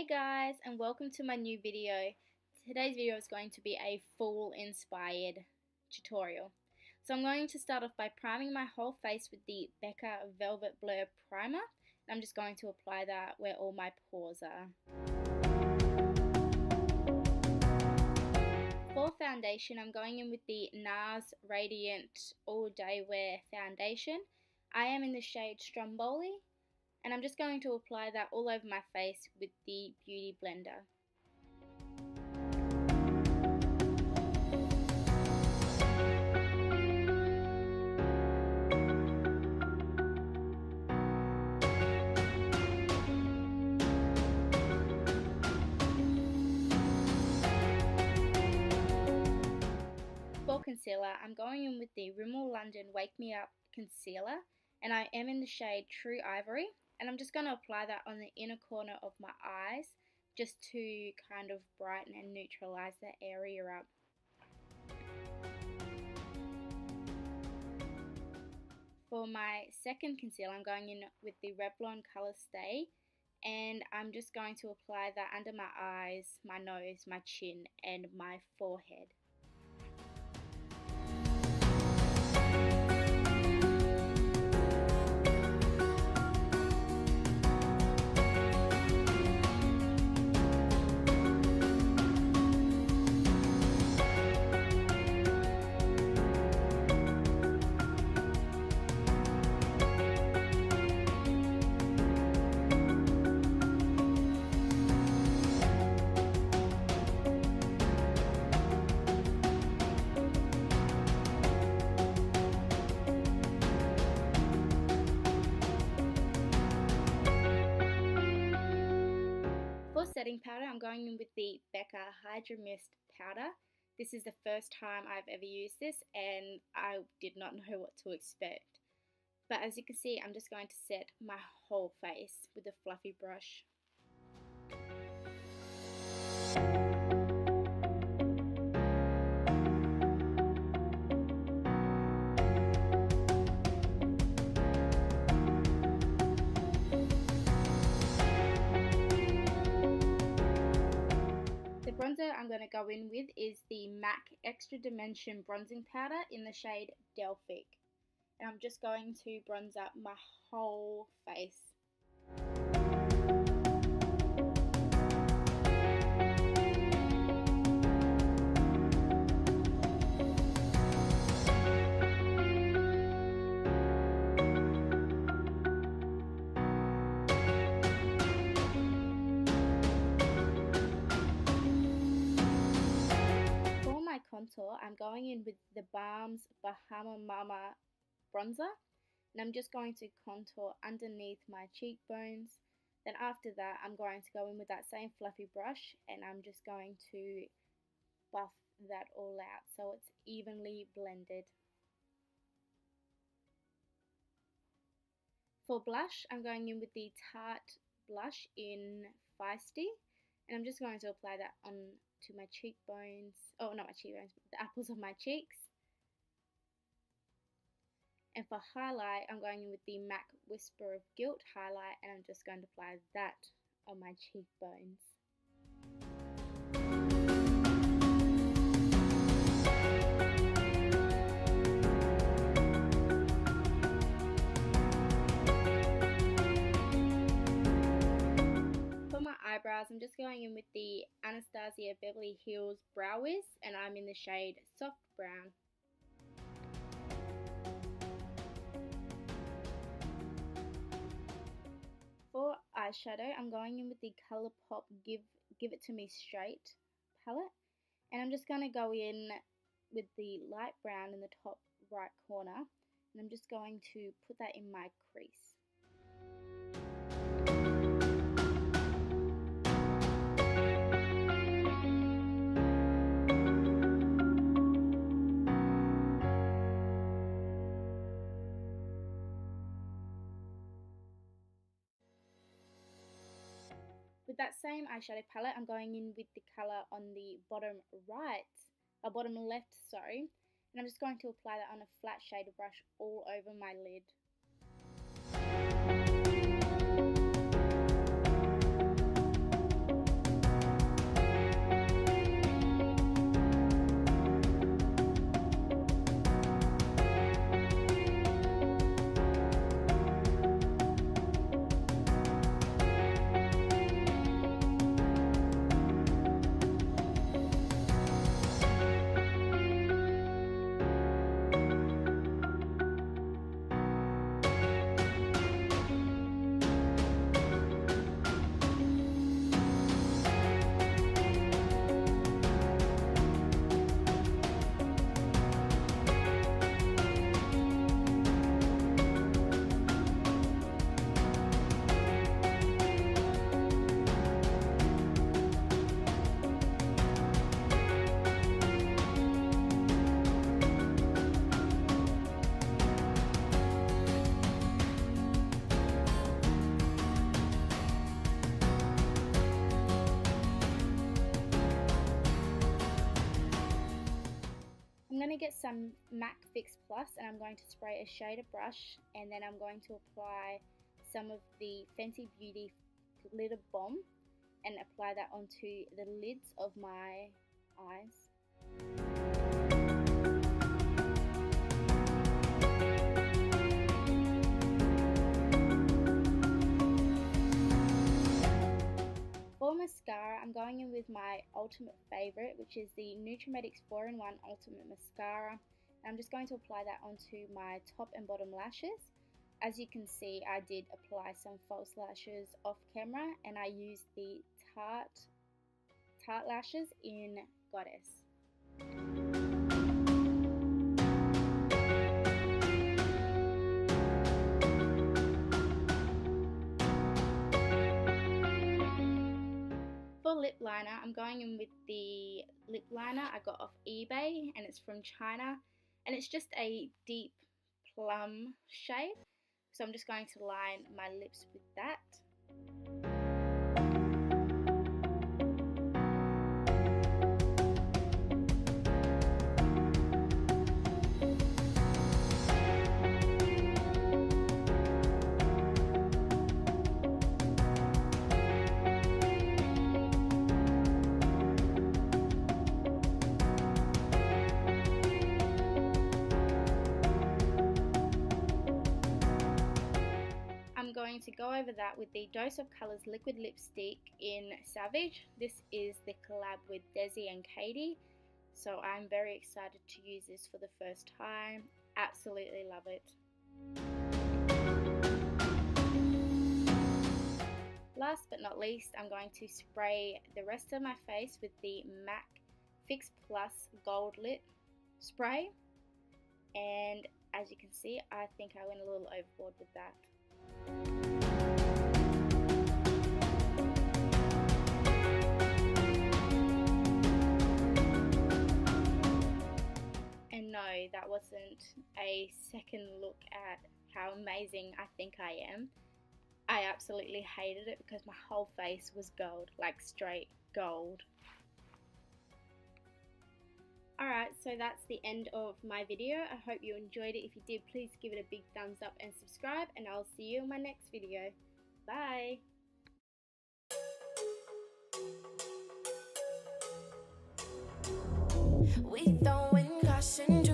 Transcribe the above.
Hey guys, and welcome to my new video. Today's video is going to be a fall inspired tutorial. So I'm going to start off by priming my whole face with the Becca Velvet Blur Primer. And I'm just going to apply that where all my pores are. For foundation, I'm going in with the Nars Radiant All Day Wear Foundation. I am in the shade Stomboli. And I'm just going to apply that all over my face with the Beauty Blender. For concealer, I'm going in with the Rimmel London Wake Me Up Concealer. And I am in the shade True Ivory. And I'm just going to apply that on the inner corner of my eyes just to kind of brighten and neutralize that area up. For my second concealer, I'm going in with the Revlon Colourstay, and I'm just going to apply that under my eyes, my nose, my chin and my forehead. For setting powder, I'm going in with the Becca Hydra-Mist powder. This is the first time I've ever used this and I did not know what to expect. But as you can see, I'm just going to set my whole face with a fluffy brush. The bronzer I'm going to go in with is the MAC Extra Dimension Bronzing Powder in the shade Delphic. And I'm just going to bronze up my whole face. Contour, I'm going in with the Balm's Bahama bronzer, and I'm just going to contour underneath my cheekbones. Then after that, I'm going to go in with that same fluffy brush and I'm just going to buff that all out so it's evenly blended. For blush, I'm going in with the Tarte blush in Feisty, and I'm just going to apply that on to my cheekbones, oh not my cheekbones, but the apples of my cheeks. And for highlight, I'm going in with the MAC Whisper of Guilt highlight and I'm just going to apply that on my cheekbones. Eyebrows, I'm just going in with the Anastacia Beverly Hills Brow Wiz and I'm in the shade Soft Brown. For eyeshadow, I'm going in with the Colourpop Give It To Me Straight palette and I'm just going to go in with the light brown in the top right corner and I'm just going to put that in my crease. With that same eyeshadow palette, I'm going in with the colour on the bottom left, sorry, and I'm just going to apply that on a flat shader brush all over my lid. get some MAC Fix Plus and I'm going to spray a shader brush, and then I'm going to apply some of the Fenty Beauty Glitter Balm and apply that onto the lids of my eyes. For mascara, I'm going in with my ultimate favourite, which is the Nutrimetics 4-in-1 Ultimate Mascara. I'm just going to apply that onto my top and bottom lashes. As you can see, I did apply some false lashes off camera, and I used the Tarte lashes in Goddess. For lip liner, I'm going in with the lip liner I got off eBay, and it's from China, and it's just a deep plum shade. So I'm just going to line my lips with that. I'm going to go over that with the Dose of Colours liquid lipstick in Savage. This is the collab with DesixKaty, so I'm very excited to use this for the first time. Absolutely love it. Last but not least, I'm going to spray the rest of my face with the MAC Fix Plus Gold Lit spray, and as you can see, I think I went a little overboard with that. And no, that wasn't a second look at how amazing I think I am. I absolutely hated it because my whole face was gold, like straight gold. Alright, so that's the end of my video. I hope you enjoyed it. If you did, please give it a big thumbs up and subscribe, and I'll see you in my next video. Bye! We throwing caution.